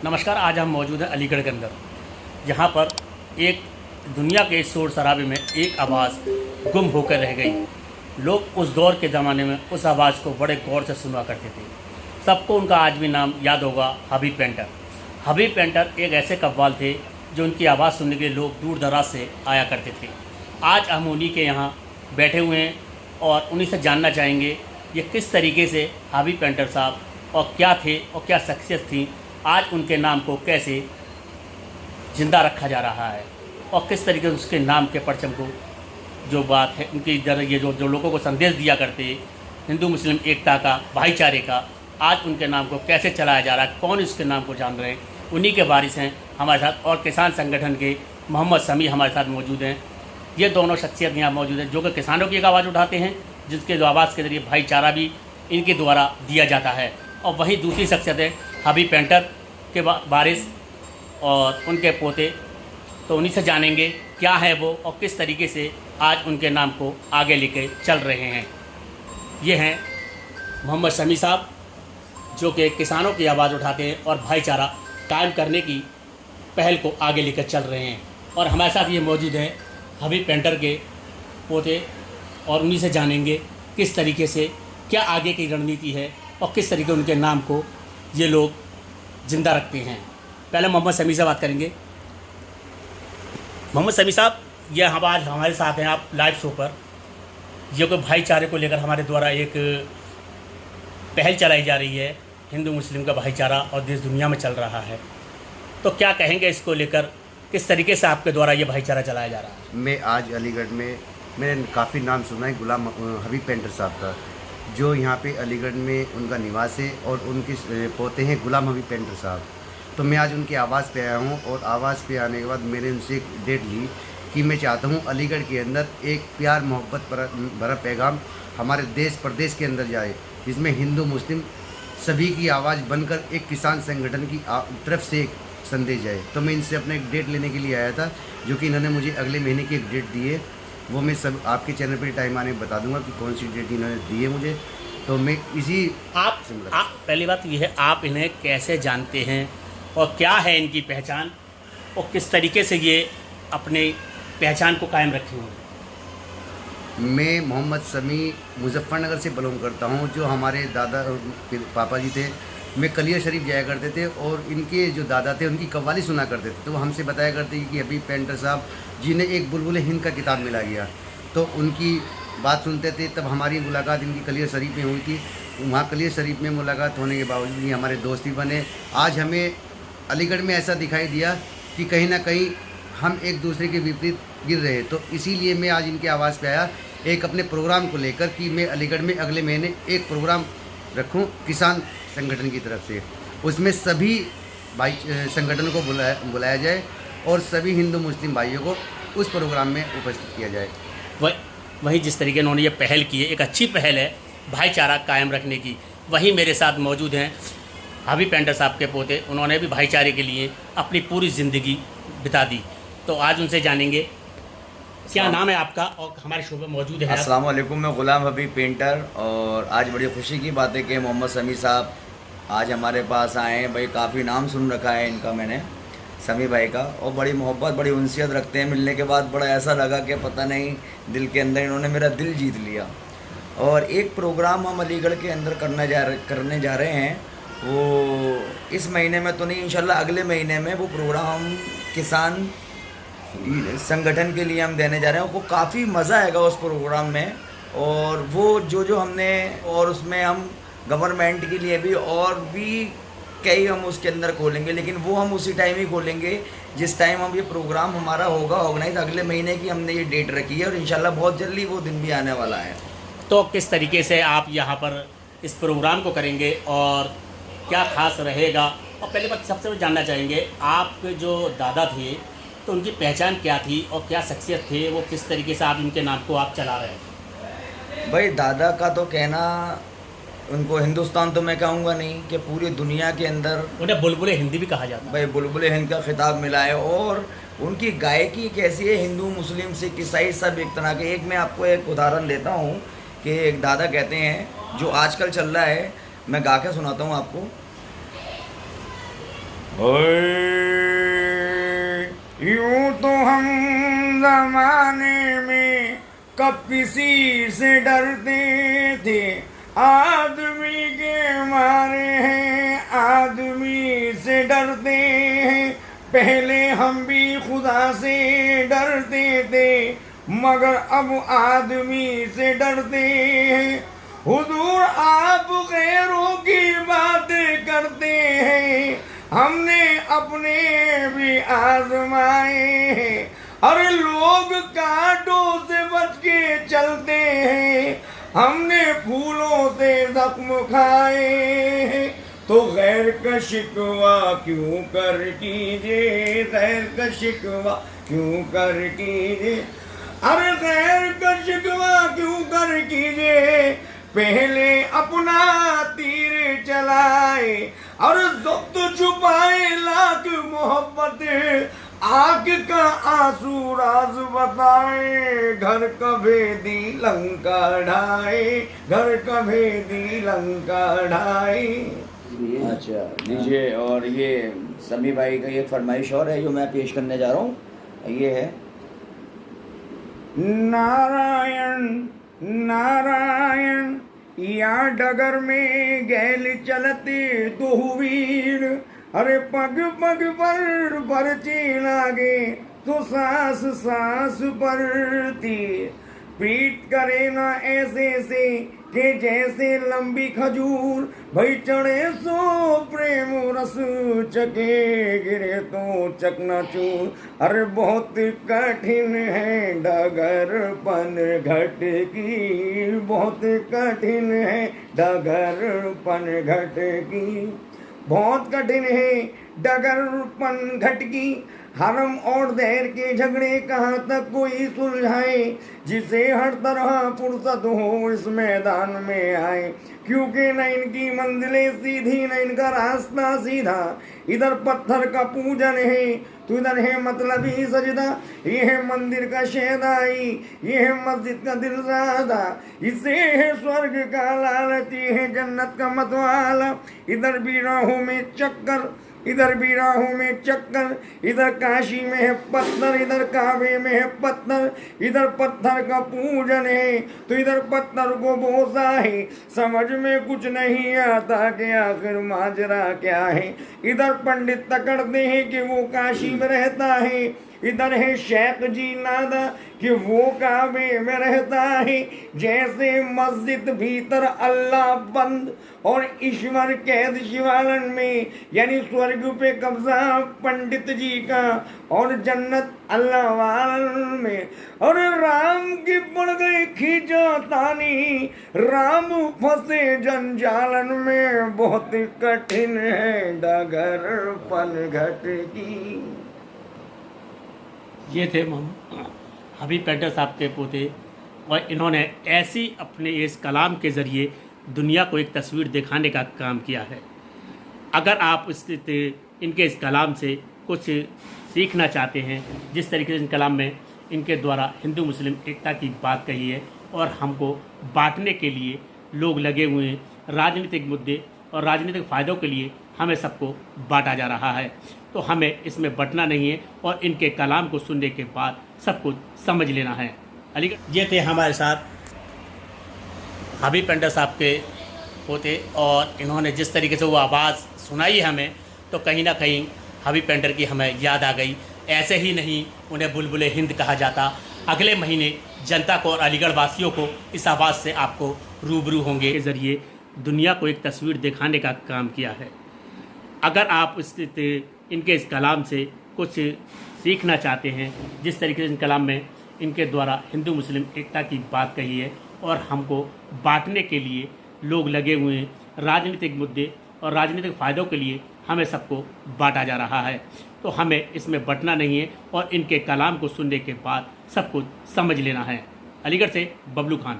नमस्कार। आज हम मौजूद हैं अलीगढ़ के अंदर, जहाँ पर एक दुनिया के शोर शराबे में एक आवाज़ गुम होकर रह गई। लोग उस दौर के ज़माने में उस आवाज़ को बड़े गौर से सुना करते थे। सबको उनका आज भी नाम याद होगा, हबीब पेंटर। हबीब पेंटर एक ऐसे कव्वाल थे जो उनकी आवाज़ सुनने के लिए लोग दूर दराज से आया करते थे। आज हम उन्हीं के यहाँ बैठे हुए हैं और उन्हीं से जानना चाहेंगे ये किस तरीके से हबीब पेंटर साहब और क्या थे और क्या शख्सियत थी, आज उनके नाम को कैसे ज़िंदा रखा जा रहा है और किस तरीके से उसके नाम के परचम को जो बात है उनकी ये जो लोगों को संदेश दिया करते हिंदू मुस्लिम एकता का, भाईचारे का, आज उनके नाम को कैसे चलाया जा रहा है, कौन इसके नाम को जान रहे हैं, उन्हीं के वारिस हैं हमारे साथ। और किसान संगठन के मोहम्मद समी हमारे साथ मौजूद हैं। ये दोनों शख्सियत यहाँ मौजूद हैं जो कि किसानों की एक आवाज़ उठाते हैं, जिसके जो आवाज़ के ज़रिए भाईचारा भी इनके द्वारा दिया जाता है। और वहीं दूसरी शख्सियत है हबीब पेंटर के वारिस और उनके पोते। तो उन्हीं से जानेंगे क्या है वो और किस तरीके से आज उनके नाम को आगे लेके चल रहे हैं। ये हैं मोहम्मद समी साहब, जो कि किसानों की आवाज़ उठाते हैं और भाईचारा कायम करने की पहल को आगे लेकर चल रहे हैं। और हमारे साथ ये मौजूद हैं हबीब पेंटर के पोते, और उन्हीं से जानेंगे किस तरीके से क्या आगे की रणनीति है और किस तरीके उनके नाम को ये लोग ज़िंदा रखते हैं। पहले मोहम्मद समी से बात करेंगे। मोहम्मद समी साहब, ये हम आज हमारे साथ हैं आप लाइव शो पर, जो कि भाईचारे को लेकर हमारे द्वारा एक पहल चलाई जा रही है। हिंदू मुस्लिम का भाईचारा और देश दुनिया में चल रहा है, तो क्या कहेंगे इसको लेकर, किस तरीके से आपके द्वारा ये भाईचारा चलाया जा रहा है? मैं आज अलीगढ़ में मैंने काफ़ी नाम सुना है गुलाम हबीब पेंटर साहब का, जो यहाँ पे अलीगढ़ में उनका निवास है और उनके पोते हैं गुलाम हबीब पेंटर साहब। तो मैं आज उनकी आवाज़ पे आया हूँ और आवाज़ पे आने के बाद मैंने उनसे एक डेट ली कि मैं चाहता हूँ अलीगढ़ के अंदर एक प्यार मोहब्बत भरा पैगाम हमारे देश प्रदेश के अंदर जाए, जिसमें हिंदू मुस्लिम सभी की आवाज़ बनकर एक किसान संगठन की तरफ से एक संदेश जाए। तो मैं इनसे अपना एक डेट लेने के लिए आया था, जो कि इन्होंने मुझे अगले महीने की एक डेट दी है। वो मैं सब आपके चैनल पर टाइम आने बता दूंगा कि कौन सी डेट इन्होंने दी है मुझे। तो मैं इसी आप पहली बात ये है, आप इन्हें कैसे जानते हैं और क्या है इनकी पहचान और किस तरीके से ये अपने पहचान को कायम रखे हुए? मैं मोहम्मद समी मुजफ्फरनगर से बिलोंग करता हूं। जो हमारे दादा पापा जी थे, मैं कलिया शरीफ जाया करते थे और इनके जो दादा थे उनकी कव्वाली सुना करते थे। तो वो हमसे बताया करते कि हबीब पेंटर साहब जिन्हें एक बुलबुल हिंद का किताब मिला गया, तो उनकी बात सुनते थे। तब हमारी मुलाकात इनकी कलिया शरीफ में हुई थी। वहाँ कलिया शरीफ में मुलाकात होने के बावजूद ही हमारे दोस्ती बने। आज हमें अलीगढ़ में ऐसा दिखाई दिया कि कहीं ना कहीं हम एक दूसरे के विपरीत गिर रहे। तो इसीलिए मैं आज इनके आवाज़ पे आया एक अपने प्रोग्राम को लेकर कि मैं अलीगढ़ में अगले महीने एक प्रोग्राम रखूं किसान संगठन की तरफ से। उसमें सभी भाई संगठनों को बुलाया जाए और सभी हिंदू मुस्लिम भाइयों को उस प्रोग्राम में उपस्थित किया जाए। वही जिस तरीके उन्होंने ये पहल की है, एक अच्छी पहल है भाईचारा कायम रखने की। वहीं मेरे साथ मौजूद हैं हबीब पेंटर साहब के पोते, उन्होंने भी भाईचारे के लिए अपनी पूरी ज़िंदगी बिता दी। तो आज उनसे जानेंगे क्या नाम है आपका और हमारे शो में मौजूद है। अस्सलाम वालेकुम, मैं गुलाम हबीब पेंटर। और आज बड़ी खुशी की बात है कि मोहम्मद समी साहब आज हमारे पास आए हैं। भाई काफ़ी नाम सुन रखा है इनका मैंने, समी भाई का, और बड़ी मोहब्बत बड़ी उनसियत रखते हैं। मिलने के बाद बड़ा ऐसा लगा कि पता नहीं दिल के अंदर इन्होंने मेरा दिल जीत लिया। और एक प्रोग्राम हम अलीगढ़ के अंदर करने जा रहे हैं, वो इस महीने में तो नहीं, इंशाल्लाह अगले महीने में वो प्रोग्राम किसान संगठन के लिए हम देने जा रहे हैं। वो काफ़ी मज़ा आएगा उस प्रोग्राम में। और वो जो हमने, और उसमें हम गवर्नमेंट के लिए भी और भी कई हम उसके अंदर खोलेंगे, लेकिन वो हम उसी टाइम ही खोलेंगे जिस टाइम हम ये प्रोग्राम हमारा होगा ऑर्गेनाइज। अगले महीने की हमने ये डेट रखी है और इंशाल्लाह बहुत जल्दी वो दिन भी आने वाला है। तो किस तरीके से आप यहाँ पर इस प्रोग्राम को करेंगे और क्या खास रहेगा? और पहले बात सबसे जानना चाहेंगे, आपके जो दादा थे तो उनकी पहचान क्या थी और क्या शख्सियत थे, वो किस तरीके से आप इनके नाम को आप चला रहे हैं? भाई दादा का तो कहना, उनको हिंदुस्तान तो मैं कहूँगा नहीं कि पूरी दुनिया के अंदर उन्हें बुलबुल हिंदी भी कहा जाता है। भाई बुलबुल हिंद का खिताब मिला है। और उनकी गायकी कैसी है, हिंदू मुस्लिम सिख ईसाई सब एक तरह के। एक मैं आपको एक उदाहरण देता हूँ कि एक दादा कहते हैं जो आजकल चल रहा है, मैं गा के सुनाता हूँ आपको। यूं तो हम जमाने में कब किसी से डरते थे, आदमी के मारे हैं आदमी से डरते हैं। पहले हम भी खुदा से डरते थे, मगर अब आदमी से डरते हैं। हुजूर आप गैरों की बातें करते हैं, हमने अपने भी आजमाए हैं। अरे लोग कांटों से बच के चलते हैं, हमने फूलों से जख्म खाए हैं। तो गैर का शिकवा क्यों कर कीजिए, गैर का शिकवा क्यों कर कीजिए, अरे गैर का शिकवा क्यों कर कीजिए। पहले अपना तीर चलाए और ज़ब्त छुपाए लाख मोहब्बत, आग का आंसू राज बताए। घर का भेदी लंका ढाए, घर का भेदी लंका ढाए। अच्छा लीजिए। और ये समी भाई का ये फरमाइश और है जो मैं पेश करने जा रहा हूँ, ये है नारायण नारायण या डगर में गैल चलते दो वीर, अरे पग पग पर पर्चे लागे तो सांस सांस पर तीर। पीट करे ना ऐसे से के जैसे लंबी खजूर, भाई चढ़े सो प्रेम रस चके गिरे तो चकनाचूर। अरे बहुत कठिन है डगरपन घट की, बहुत कठिन है डगरपन घट की, बहुत कठिन है डगरपन घट की। हरम और देर के झगड़े कहाँ तक कोई सुलझाए, जिसे हर तरह फुर्सत हो इस मैदान में आए। क्योंकि न इनकी मंजिलें सीधी न इनका रास्ता सीधा, इधर पत्थर का पूजन है तो इधर है मतलब ही सजदा। ये है मंदिर का शहदाई, ये है मस्जिद का दिलजादा, इसे है स्वर्ग का लालच, ये है जन्नत का मतवाला। इधर भी राहों में चक्कर, इधर भी राहों में चक्कर, इधर काशी में है पत्थर, इधर काबे में है पत्थर। इधर पत्थर का पूजन है तो इधर पत्थर को बोसा है। समझ में कुछ नहीं आता कि आखिर माजरा क्या है। इधर पंडित तकड़ते हैं कि वो काशी में रहता है, इधर है शेख जी नादा कि वो काबे में रहता है। जैसे मस्जिद भीतर अल्लाह बंद और ईश्वर कैद शिवालन में, यानी स्वर्ग पे कब्जा पंडित जी का और जन्नत अल्लाह वालन में। और राम की पड़ गई खींचतानी, राम फंसे जंजालन में, बहुत कठिन है डगरपन घट की। ये थे हबीब पेंटर साहब के पोते, और इन्होंने ऐसी अपने इस कलाम के ज़रिए दुनिया को एक तस्वीर दिखाने का काम किया है। अगर आप इनके इस कलाम से कुछ सीखना चाहते हैं, जिस तरीके से इन कलाम में इनके द्वारा हिंदू मुस्लिम एकता की बात कही है और हमको बांटने के लिए लोग लगे हुए हैं, राजनीतिक मुद्दे और राजनीतिक फ़ायदों के लिए हमें सबको बांटा जा रहा है, तो हमें इसमें बंटना नहीं है और इनके कलाम को सुनने के बाद सब कुछ समझ लेना है। अलीगढ़ ये थे हमारे साथ हबीब पेंटर साहब के पोते, और इन्होंने जिस तरीके से वो आवाज़ सुनाई हमें, तो कहीं ना कहीं हबीब पेंटर की हमें याद आ गई। ऐसे ही नहीं उन्हें बुलबुले हिंद कहा जाता। अगले महीने जनता को और अलीगढ़ वासियों को इस आवाज़ से आपको रूबरू होंगे के ज़रिए दुनिया को एक तस्वीर दिखाने का काम किया है। अगर आप इनके इस कलाम से कुछ सीखना चाहते हैं, जिस तरीके से इन कलाम में इनके द्वारा हिंदू मुस्लिम एकता की बात कही है और हमको बांटने के लिए लोग लगे हुए हैं, राजनीतिक मुद्दे और राजनीतिक फ़ायदों के लिए हमें सबको बांटा जा रहा है, तो हमें इसमें बंटना नहीं है और इनके कलाम को सुनने के बाद सब कुछ समझ लेना है। अलीगढ़ से बबलू खान।